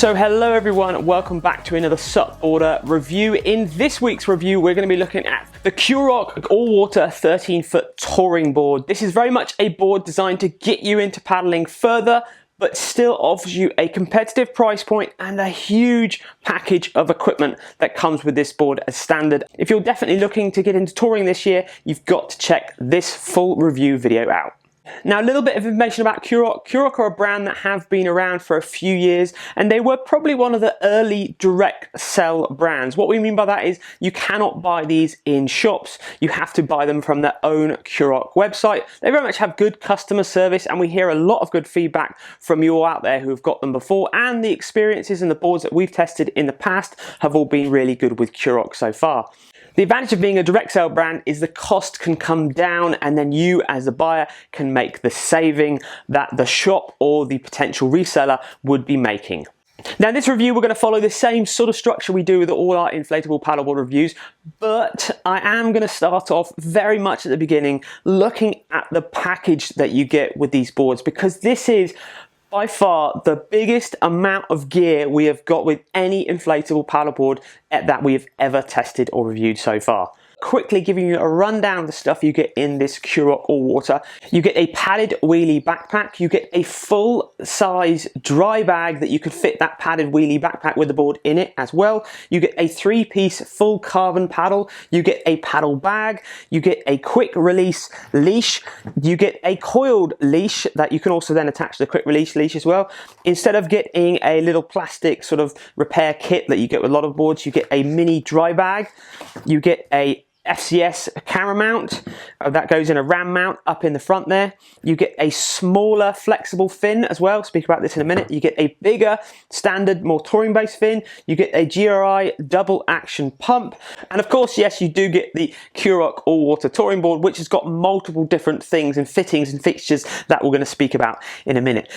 So hello everyone, welcome back to another SUPboarder review. In this week's review, we're going to be looking at the Quroc AllWater 13-foot touring board. This is very much a board designed to get you into paddling further, but still offers you a competitive price point and a huge package of equipment that comes with this board as standard. If you're definitely looking to get into touring this year, you've got to check this full review video out. Now, a little bit of information about Quroc. Quroc are a brand that have been around for a few years, and they were probably one of the early direct sell brands. What we mean by that is you cannot buy these in shops. You have to buy them from their own Quroc website. They very much have good customer service, and we hear a lot of good feedback from you all out there who have got them before, and the experiences and the boards that we've tested in the past have all been really good with Quroc so far. The advantage of being a direct sale brand is the cost can come down, and then you as a buyer can make the saving that the shop or the potential reseller would be making. Now in this review we're going to follow the same sort of structure we do with all our inflatable paddleboard reviews, but I am going to start off very much at the beginning looking at the package that you get with these boards, because this is by far the biggest amount of gear we have got with any inflatable paddleboard that we have ever tested or reviewed so far. Quickly giving you a rundown of the stuff you get in this Quroc AllWater. You get a padded wheelie backpack, you get a full size dry bag that you could fit that padded wheelie backpack with the board in it as well. You get a 3-piece full carbon paddle, you get a paddle bag, you get a quick release leash, you get a coiled leash that you can also then attach to the quick release leash as well. Instead of getting a little plastic sort of repair kit that you get with a lot of boards, you get a mini dry bag, you get a FCS camera mount that goes in a ram mount up in the front there. You get a smaller flexible fin as well, speak about this in a minute. You get a bigger standard more touring based fin. You get a GRi double action pump, and of course yes, you do get the Quroc AllWater touring board, which has got multiple different things and fittings and fixtures that we're going to speak about in a minute.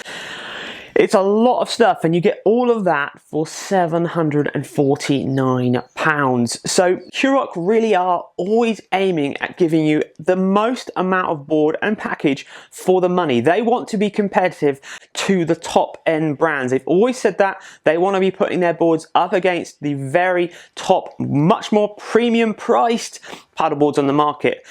It's a lot of stuff, and you get all of that for £749. So Quroc really are always aiming at giving you the most amount of board and package for the money. They want to be competitive to the top end brands. They've always said that. They want to be putting their boards up against the very top, much more premium priced paddleboards on the market.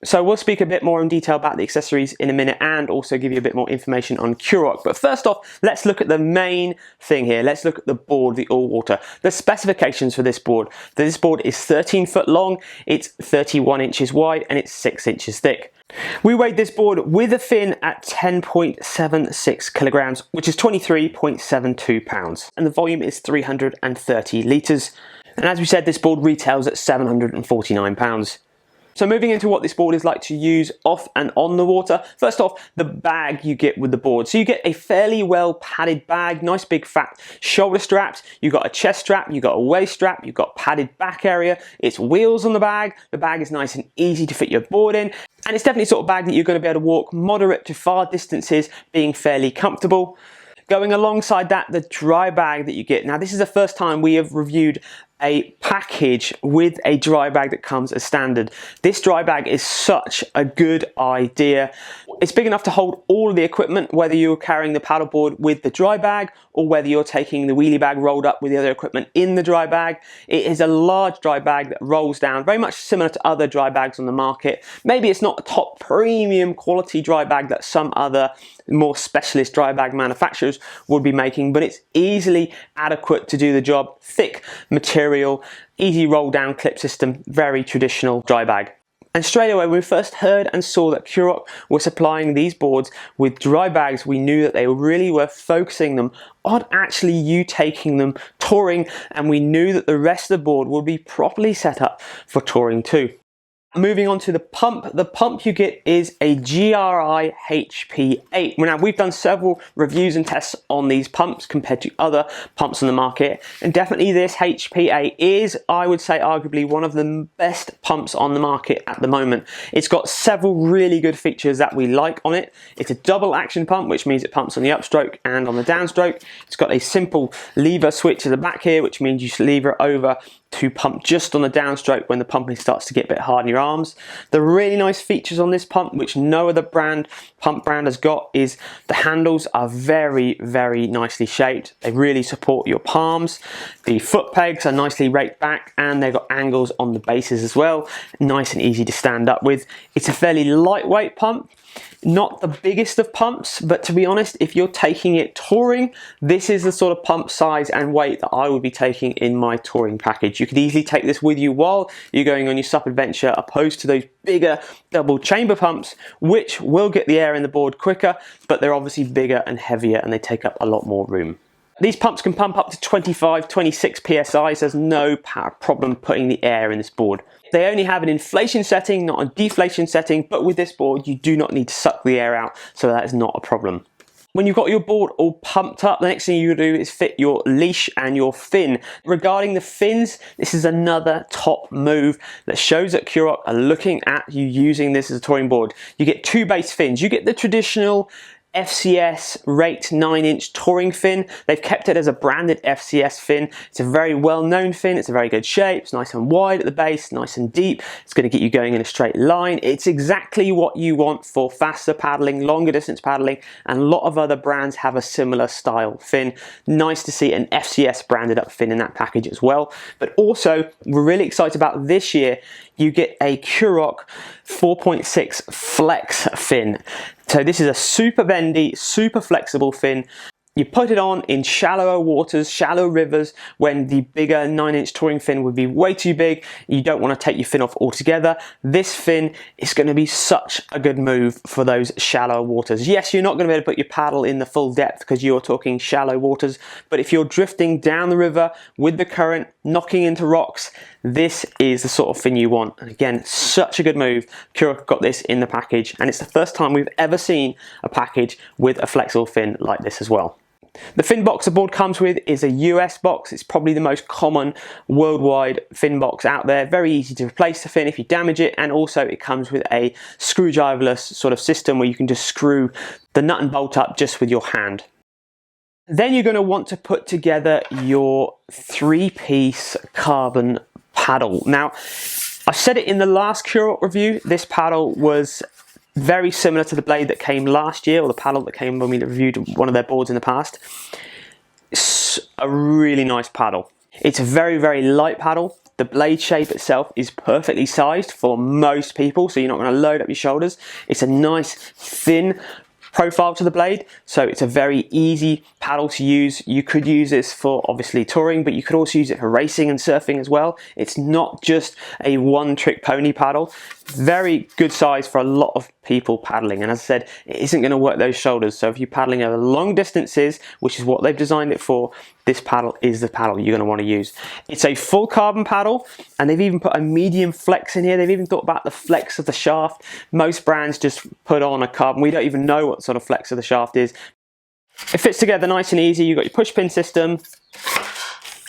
So we'll speak a bit more in detail about the accessories in a minute and also give you a bit more information on Quroc. But first off, let's look at the main thing here. Let's look at the board, the AllWater. The specifications for this board. This board is 13 foot long, it's 31 inches wide, and it's 6 inches thick. We weighed this board with a fin at 10.76 kilograms, which is 23.72 pounds. And the volume is 330 litres. And as we said, this board retails at £749. So moving into what this board is like to use off and on the water. First off, the bag you get with the board. So you get a fairly well padded bag, nice big fat shoulder straps, you've got a chest strap, you've got a waist strap, you've got padded back area, it's wheels on the bag is nice and easy to fit your board in, and it's definitely the sort of bag that you're going to be able to walk moderate to far distances being fairly comfortable. Going alongside that, the dry bag that you get. Now this is the first time we have reviewed a package with a dry bag that comes as standard. This dry bag is such a good idea. It's big enough to hold all of the equipment, whether you're carrying the paddleboard with the dry bag or whether you're taking the wheelie bag rolled up with the other equipment in the dry bag. It is a large dry bag that rolls down, very much similar to other dry bags on the market. Maybe it's not a top premium quality dry bag that some other more specialist dry bag manufacturers would be making, but it's easily adequate to do the job. Thick material, easy roll down clip system, very traditional dry bag. And straight away, when we first heard and saw that Quroc were supplying these boards with dry bags, we knew that they really were focusing them on actually you taking them touring, and we knew that the rest of the board would be properly set up for touring too. Moving on to the pump you get is a GRi HP8. Now we've done several reviews and tests on these pumps compared to other pumps on the market, and definitely this HP8 is, I would say, arguably one of the best pumps on the market at the moment. It's got several really good features that we like on it. It's a double action pump, which means it pumps on the upstroke and on the downstroke. It's got a simple lever switch at the back here, which means you lever over to pump just on the downstroke when the pumping starts to get a bit hard in your arms. The really nice features on this pump, which no other pump brand has got, is the handles are very, very nicely shaped. They really support your palms. The foot pegs are nicely raked back, and they've got angles on the bases as well. Nice and easy to stand up with. It's a fairly lightweight pump. Not the biggest of pumps, but to be honest, if you're taking it touring, this is the sort of pump size and weight that I would be taking in my touring package. You could easily take this with you while you're going on your SUP adventure, opposed to those bigger double chamber pumps, which will get the air in the board quicker, but they're obviously bigger and heavier and they take up a lot more room. These pumps can pump up to 25, 26 psi, so there's no problem putting the air in this board. They only have an inflation setting, not a deflation setting, but with this board you do not need to suck the air out, so that is not a problem. When you've got your board all pumped up, the next thing you do is fit your leash and your fin. Regarding the fins, this is another top move that shows that Quroc are looking at you using this as a touring board. You get two base fins. You get the traditional FCS raked 9-inch touring fin. They've kept it as a branded FCS fin. It's a very well-known fin. It's a very good shape. It's nice and wide at the base, nice and deep. It's going to get you going in a straight line. It's exactly what you want for faster paddling, longer distance paddling, and a lot of other brands have a similar style fin. Nice to see an FCS branded up fin in that package as well. But also, we're really excited about this year, you get a Quroc 4.6 flex fin. So this is a super bendy, super flexible fin. You put it on in shallower waters, shallow rivers, when the bigger 9-inch touring fin would be way too big. You don't want to take your fin off altogether. This fin is going to be such a good move for those shallow waters. Yes, you're not going to be able to put your paddle in the full depth because you're talking shallow waters, but if you're drifting down the river with the current, knocking into rocks, this is the sort of fin you want. And again, such a good move. Quroc got this in the package, and it's the first time we've ever seen a package with a flexible fin like this as well. The fin box the board comes with is a US box. It's probably the most common worldwide fin box out there. Very easy to replace the fin if you damage it, and also it comes with a screwdriverless sort of system where you can just screw the nut and bolt up just with your hand. Then you're going to want to put together your 3-piece carbon paddle. Now, I said it in the last Quroc review, this paddle was very similar to the blade that came last year, or the paddle that came when we reviewed one of their boards in the past. It's a really nice paddle. It's a very, very light paddle. The blade shape itself is perfectly sized for most people, so you're not going to load up your shoulders. It's a nice, thin profile to the blade, so it's a very easy paddle to use. You could use this for obviously touring, but you could also use it for racing and surfing as well. It's not just a one-trick pony paddle. Very good size for a lot of people paddling, and as I said, it isn't going to work those shoulders, so if you're paddling over long distances, which is what they've designed it for, this paddle is the paddle you're going to want to use. It's a full carbon paddle, and they've even put a medium flex in here. They've even thought about the flex of the shaft. Most brands just put on a carbon. We don't even know what sort of flex of the shaft is. It fits together nice and easy. You've got your push pin system,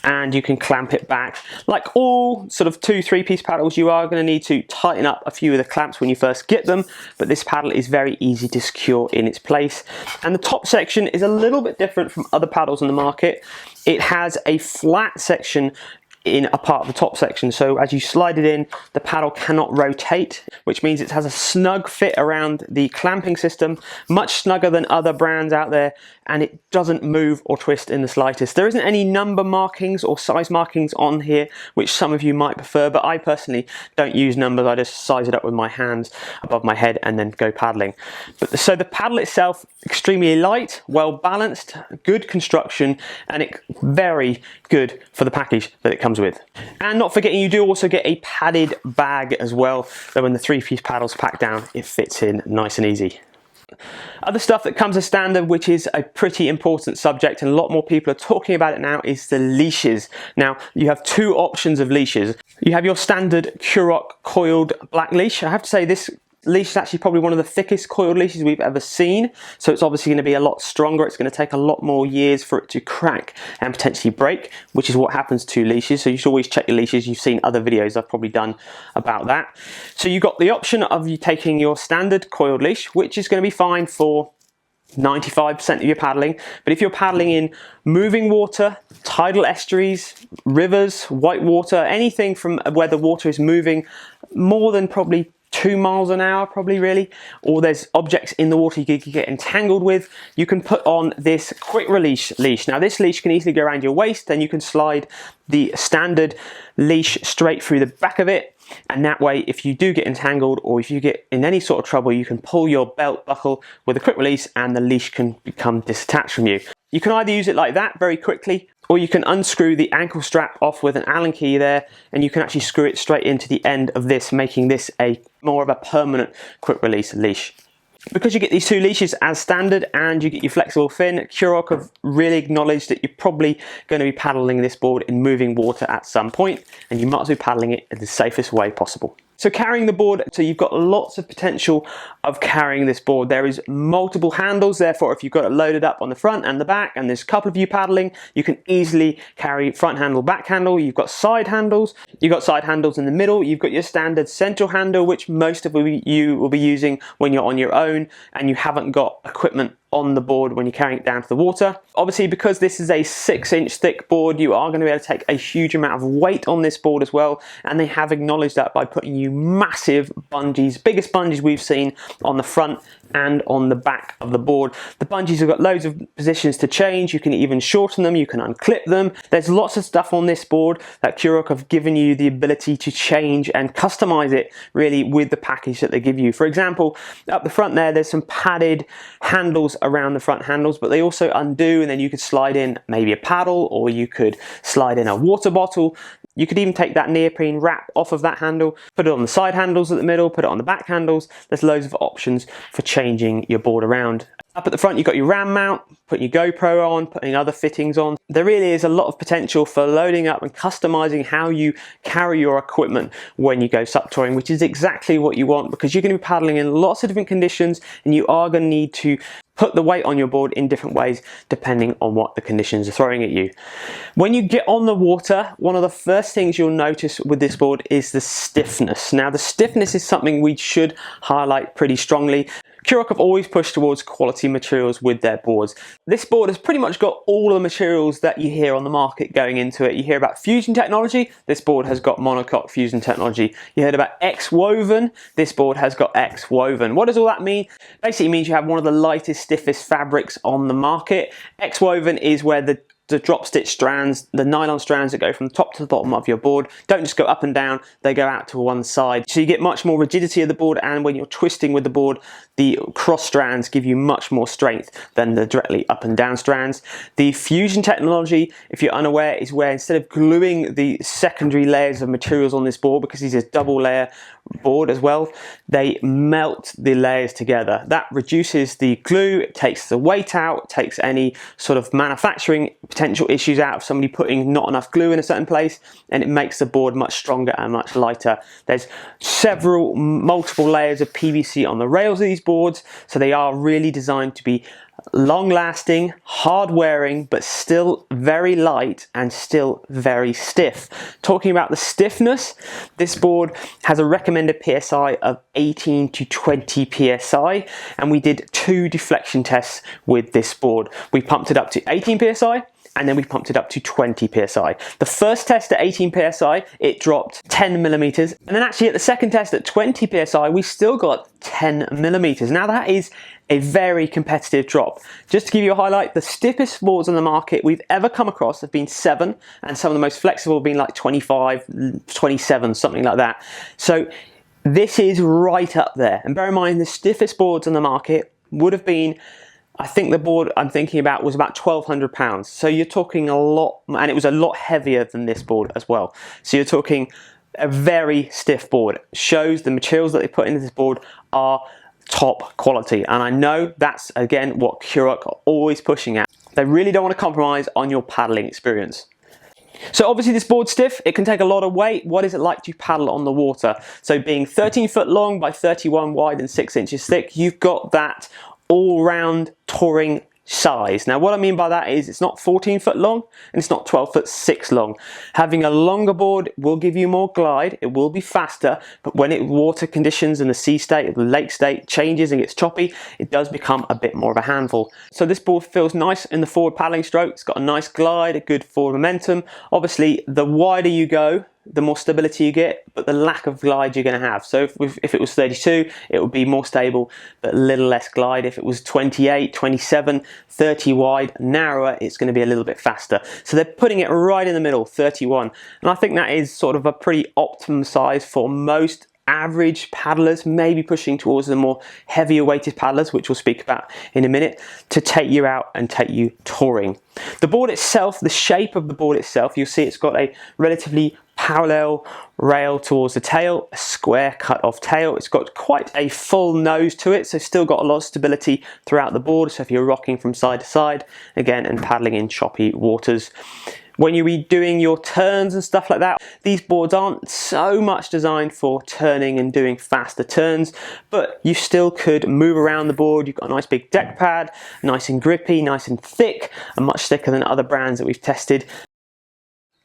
and you can clamp it back. Like all sort of 2-3-piece paddles, you are going to need to tighten up a few of the clamps when you first get them, but this paddle is very easy to secure in its place. And the top section is a little bit different from other paddles on the market. It has a flat section in a part of the top section, so as you slide it in, the paddle cannot rotate, which means it has a snug fit around the clamping system, much snugger than other brands out there, and it doesn't move or twist in the slightest. There isn't any number markings or size markings on here, which some of you might prefer, but I personally don't use numbers. I just size it up with my hands above my head and then go paddling. So the paddle itself, extremely light, well balanced, good construction, and it's very good for the package that it comes with. And not forgetting, you do also get a padded bag as well, so when the 3-piece paddle's packed down, it fits in nice and easy. Other stuff that comes as standard, which is a pretty important subject and a lot more people are talking about it now, is the leashes. Now, you have two options of leashes. You have your standard Quroc coiled black leash. I have to say, this leash is actually probably one of the thickest coiled leashes we've ever seen, so it's obviously going to be a lot stronger. It's going to take a lot more years for it to crack and potentially break, which is what happens to leashes, so you should always check your leashes. You've seen other videos I've probably done about that. So you've got the option of you taking your standard coiled leash, which is going to be fine for 95% of your paddling. But if you're paddling in moving water, tidal estuaries, rivers, white water, anything from where the water is moving more than probably 2 miles an hour, probably really, or there's objects in the water you could get entangled with, you can put on this quick release leash. Now this leash can easily go around your waist, then you can slide the standard leash straight through the back of it, and that way if you do get entangled or if you get in any sort of trouble, you can pull your belt buckle with a quick release and the leash can become detached from you. You can either use it like that very quickly, or you can unscrew the ankle strap off with an Allen key there, and you can actually screw it straight into the end of this, making this a more of a permanent quick release leash. Because you get these two leashes as standard and you get your flexible fin, Quroc have really acknowledged that you're probably going to be paddling this board in moving water at some point, and you might as well be paddling it in the safest way possible. So carrying the board, so you've got lots of potential of carrying this board. There is multiple handles, therefore if you've got it loaded up on the front and the back and there's a couple of you paddling, you can easily carry front handle, back handle. You've got side handles in the middle, you've got your standard central handle, which most of you will be using when you're on your own and you haven't got equipment on the board when you're carrying it down to the water. Obviously, because this is a 6-inch thick board, you are going to be able to take a huge amount of weight on this board as well, and they have acknowledged that by putting you massive bungees, biggest bungees we've seen on the front and on the back of the board. The bungees have got loads of positions to change. You can even shorten them, you can unclip them. There's lots of stuff on this board that Quroc have given you the ability to change and customize it really with the package that they give you. For example, up the front there's some padded handles around the front handles, but they also undo, and then you could slide in maybe a paddle, or you could slide in a water bottle. You could even take that neoprene wrap off of that handle, put it on the side handles at the middle, put it on the back handles. There's loads of options for changing your board around. Up at the front, you've got your RAM mount, putting your GoPro on, putting other fittings on. There really is a lot of potential for loading up and customizing how you carry your equipment when you go SUP touring, which is exactly what you want, because you're going to be paddling in lots of different conditions and you are going to need to put the weight on your board in different ways depending on what the conditions are throwing at you. When you get on the water, one of the first things you'll notice with this board is the stiffness. Now the stiffness is something we should highlight pretty strongly. Quroc have always pushed towards quality materials with their boards. This board has pretty much got all the materials that you hear on the market going into it. You hear about fusion technology, this board has got monocoque fusion technology. You heard about X woven, this board has got X woven. What does all that mean? Basically means you have one of the lightest, stiffest fabrics on the market. X woven is where the drop stitch strands, the nylon strands that go from the top to the bottom of your board, don't just go up and down, they go out to one side. So you get much more rigidity of the board, and when you're twisting with the board, the cross strands give you much more strength than the directly up and down strands. The fusion technology, if you're unaware, is where instead of gluing the secondary layers of materials on this board, because this is a double layer board as well, they melt the layers together. That reduces the glue, it takes the weight out, takes any sort of manufacturing potential issues out of somebody putting not enough glue in a certain place, and it makes the board much stronger and much lighter. There's multiple layers of PVC on the rails of these boards, so they are really designed to be long lasting, hard wearing, but still very light and still very stiff. Talking about the stiffness, this board has a recommended PSI of 18 to 20 PSI, and we did 2 deflection tests with this board. We pumped it up to 18 PSI, and then we pumped it up to 20 PSI. The first test at 18 PSI, it dropped 10 millimeters. And then actually at the second test at 20 PSI, we still got 10 millimeters. Now that is a very competitive drop. Just to give you a highlight, the stiffest boards on the market we've ever come across have been 7, and some of the most flexible have been like 25, 27, something like that. So this is right up there. And bear in mind, the stiffest boards on the market would have been, I think the board I'm thinking about was about £1,200. So you're talking a lot, and it was a lot heavier than this board as well. So you're talking a very stiff board. Shows the materials that they put into this board are top quality. And I know that's, again, what Quroc are always pushing at. They really don't want to compromise on your paddling experience. So obviously this board's stiff, it can take a lot of weight. What is it like to paddle on the water? So being 13 foot long by 31 wide and 6 inches thick, you've got that all-round touring size. Now what I mean by that is it's not 14 foot long and it's not 12 foot 6 long. Having a longer board will give you more glide, it will be faster, but when water conditions and the sea state, the lake state changes and gets choppy, it does become a bit more of a handful. So this board feels nice in the forward paddling stroke. It's got a nice glide, a good forward momentum. Obviously the wider you go, the more stability you get, but the lack of glide you're going to have. So if it was 32, it would be more stable, but a little less glide. If it was 28, 27, 30 wide, narrower, it's going to be a little bit faster. So they're putting it right in the middle, 31. And I think that is sort of a pretty optimum size for most average paddlers, maybe pushing towards the more heavier weighted paddlers, which we'll speak about in a minute, to take you out and take you touring. The board itself, the shape of the board itself, you'll see it's got a relatively parallel rail towards the tail, a square cut off tail. It's got quite a full nose to it, so still got a lot of stability throughout the board. So if you're rocking from side to side, again, and paddling in choppy waters, when you be doing your turns and stuff like that, these boards aren't so much designed for turning and doing faster turns, but you still could move around the board. You've got a nice big deck pad, nice and grippy, nice and thick, and much thicker than other brands that we've tested.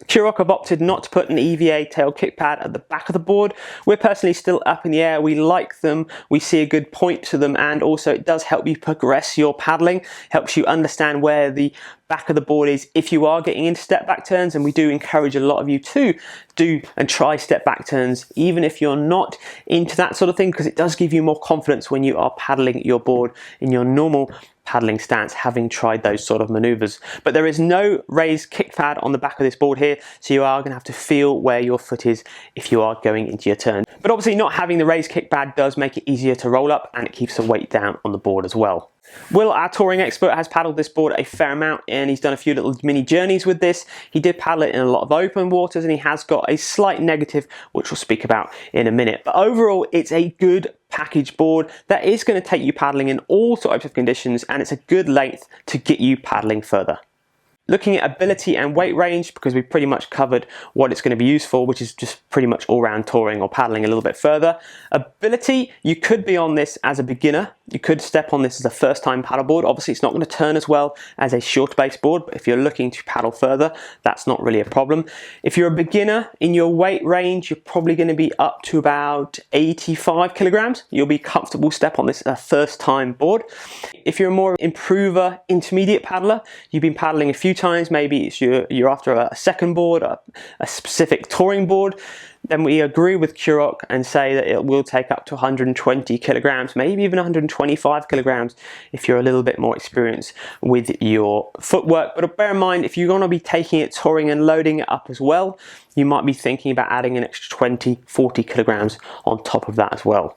Quroc have opted not to put an EVA tail kick pad at the back of the board. We're personally still up in the air. We like them, we see a good point to them, and also it does help you progress your paddling, helps you understand where the back of the board is if you are getting into step back turns, and we do encourage a lot of you to do and try step back turns even if you're not into that sort of thing, because it does give you more confidence when you are paddling your board in your normal paddling stance, having tried those sort of maneuvers. But there is no raised kick pad on the back of this board here, so you are going to have to feel where your foot is if you are going into your turn. But obviously not having the raised kick pad does make it easier to roll up, and it keeps the weight down on the board as well. Will, our touring expert, has paddled this board a fair amount, and he's done a few little mini journeys with this. He did paddle it in a lot of open waters, and he has got a slight negative, which we'll speak about in a minute. But overall, it's a good package board that is going to take you paddling in all types of conditions, and it's a good length to get you paddling further. Looking at ability and weight range, because we've pretty much covered what it's going to be used for, which is just pretty much all-round touring or paddling a little bit further. Ability, you could be on this as a beginner. You could step on this as a first-time paddleboard. Obviously, it's not going to turn as well as a short base board, but if you're looking to paddle further, that's not really a problem. If you're a beginner in your weight range, you're probably going to be up to about 85 kilograms. You'll be comfortable step on this as a first-time board. If you're a more improver, intermediate paddler, you've been paddling a few times, maybe it's you're after a second board, a specific touring board, then we agree with Quroc and say that it will take up to 120 kilograms, maybe even 125 kilograms if you're a little bit more experienced with your footwork. But bear in mind, if you're going to be taking it touring and loading it up as well, you might be thinking about adding an extra 20-40 kilograms on top of that as well.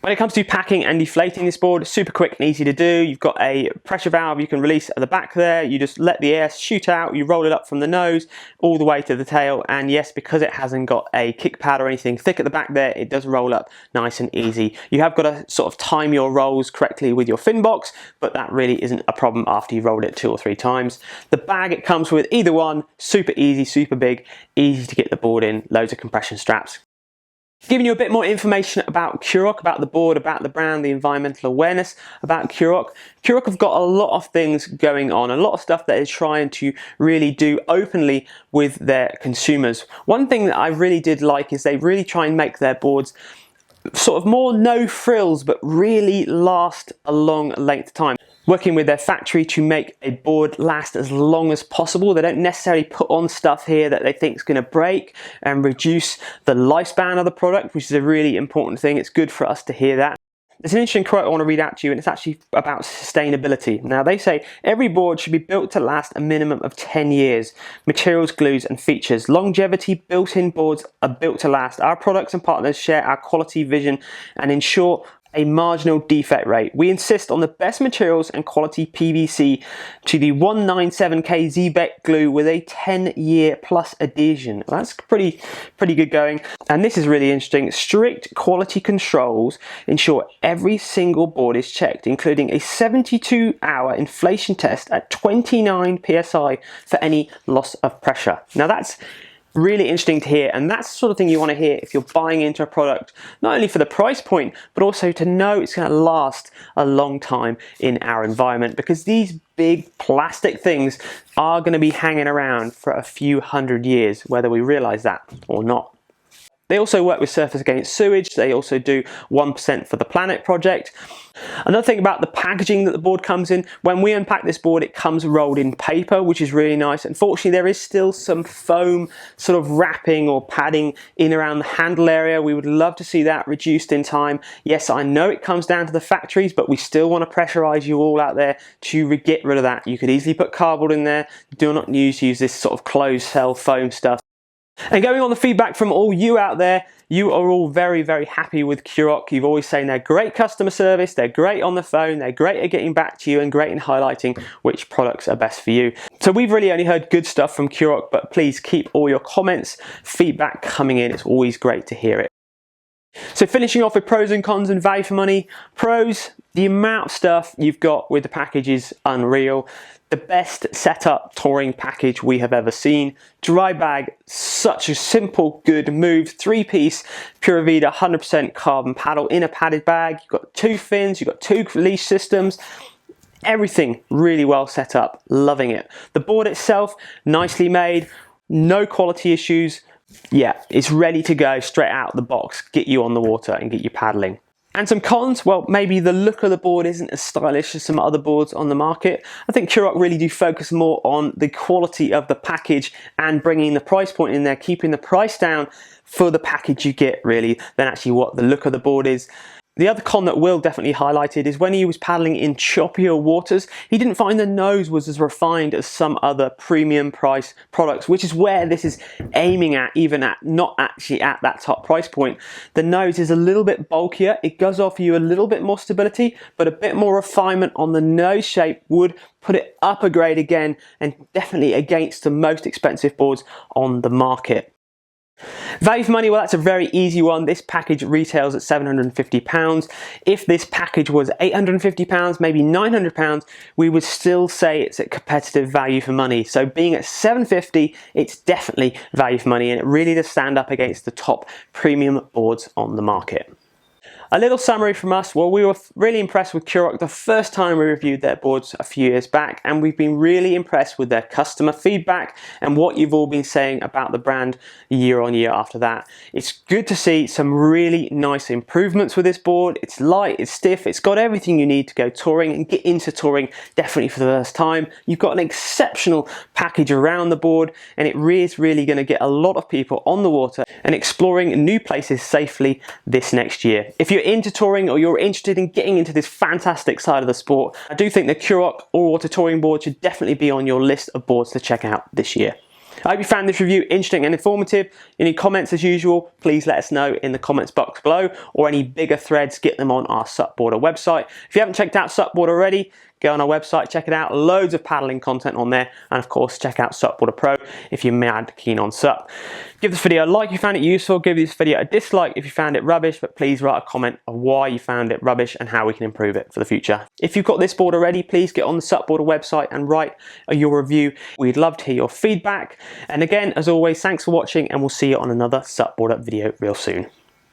When it comes to packing and deflating this board, super quick and easy to do. You've got a pressure valve you can release at the back there. You just let the air shoot out, you roll it up from the nose all the way to the tail, and yes, because it hasn't got a kick pad or anything thick at the back there, it does roll up nice and easy. You have got to sort of time your rolls correctly with your fin box, but that really isn't a problem after you've rolled it 2 or 3 times. The bag it comes with, either one, super easy, super big, easy to get the board in, loads of compression straps. Giving you a bit more information about Quroc, about the board, about the brand, the environmental awareness about Quroc. Quroc have got a lot of things going on, a lot of stuff that they're trying to really do openly with their consumers. One thing that I really did like is they really try and make their boards sort of more no frills, but really last a long length of time. Working with their factory to make a board last as long as possible. They don't necessarily put on stuff here that they think is going to break and reduce the lifespan of the product, which is a really important thing. It's good for us to hear that. There's an interesting quote I want to read out to you, and it's actually about sustainability. Now, they say every board should be built to last a minimum of 10 years. Materials, glues and features. Longevity built-in boards are built to last. Our products and partners share our quality vision and ensure a marginal defect rate. We insist on the best materials and quality PVC to the 197K Z-Bec glue with a 10-year plus adhesion. That's pretty good going. And this is really interesting. Strict quality controls ensure every single board is checked, including a 72-hour inflation test at 29 psi for any loss of pressure. Now that's Really interesting to hear, and that's the sort of thing you want to hear if you're buying into a product, not only for the price point, but also to know it's going to last a long time in our environment, because these big plastic things are going to be hanging around for a few hundred years, whether we realize that or not. They also work with Surfers Against Sewage. They also do 1% for the Planet project. Another thing about the packaging that the board comes in, when we unpack this board, it comes rolled in paper, which is really nice. Unfortunately, there is still some foam sort of wrapping or padding in around the handle area. We would love to see that reduced in time. Yes, I know it comes down to the factories, but we still want to pressurize you all out there to get rid of that. You could easily put cardboard in there. Do not use this sort of closed cell foam stuff. And going on the feedback from all you out there, you are all very, very happy with Quroc. You've always saying they're great customer service, they're great on the phone, they're great at getting back to you, and great in highlighting which products are best for you. So we've really only heard good stuff from Quroc, but please keep all your comments, feedback coming in. It's always great to hear it. So finishing off with pros and cons and value for money. Pros, the amount of stuff you've got with the package is unreal. The best setup touring package we have ever seen. Dry bag, such a simple, good move. 3-piece Puravida 100% carbon paddle in a padded bag. You've got 2 fins, you've got 2 leash systems. Everything really well set up, loving it. The board itself, nicely made, no quality issues. Yeah, it's ready to go straight out of the box, get you on the water and get you paddling. And some cons, well, maybe the look of the board isn't as stylish as some other boards on the market. I think Quroc really do focus more on the quality of the package and bringing the price point in there, keeping the price down for the package you get really, than actually what the look of the board is. The other con that Will definitely highlighted is when he was paddling in choppier waters, he didn't find the nose was as refined as some other premium price products, which is where this is aiming at, even at not actually at that top price point. The nose is a little bit bulkier. It does offer you a little bit more stability, but a bit more refinement on the nose shape would put it up a grade again, and definitely against the most expensive boards on the market. Value for money, well, that's a very easy one. This package retails at £750. If this package was £850, maybe £900, we would still say it's at competitive value for money. So being at £750, it's definitely value for money, and it really does stand up against the top premium boards on the market. A little summary from us. Well, we were really impressed with Quroc the first time we reviewed their boards a few years back, and we've been really impressed with their customer feedback and what you've all been saying about the brand year on year after that. It's good to see some really nice improvements with this board. It's light, it's stiff, it's got everything you need to go touring and get into touring definitely for the first time. You've got an exceptional package around the board, and it is really going to get a lot of people on the water and exploring new places safely this next year. If you're into touring or you're interested in getting into this fantastic side of the sport, I do think the Quroc AllWater touring board should definitely be on your list of boards to check out this year. I hope you found this review interesting and informative. Any comments as usual, please let us know in the comments box below, or any bigger threads, get them on our SUPboarder website. If you haven't checked out SUPboarder already, go on our website, check it out. Loads of paddling content on there, and of course check out SUPboarder Pro if you're mad keen on SUP. Give this video a like if you found it useful, give this video a dislike if you found it rubbish, but please write a comment of why you found it rubbish and how we can improve it for the future. If you've got this board already, please get on the SUPboarder website and write your review. We'd love to hear your feedback. And again, as always, thanks for watching, and we'll see you on another SUPboarder video real soon.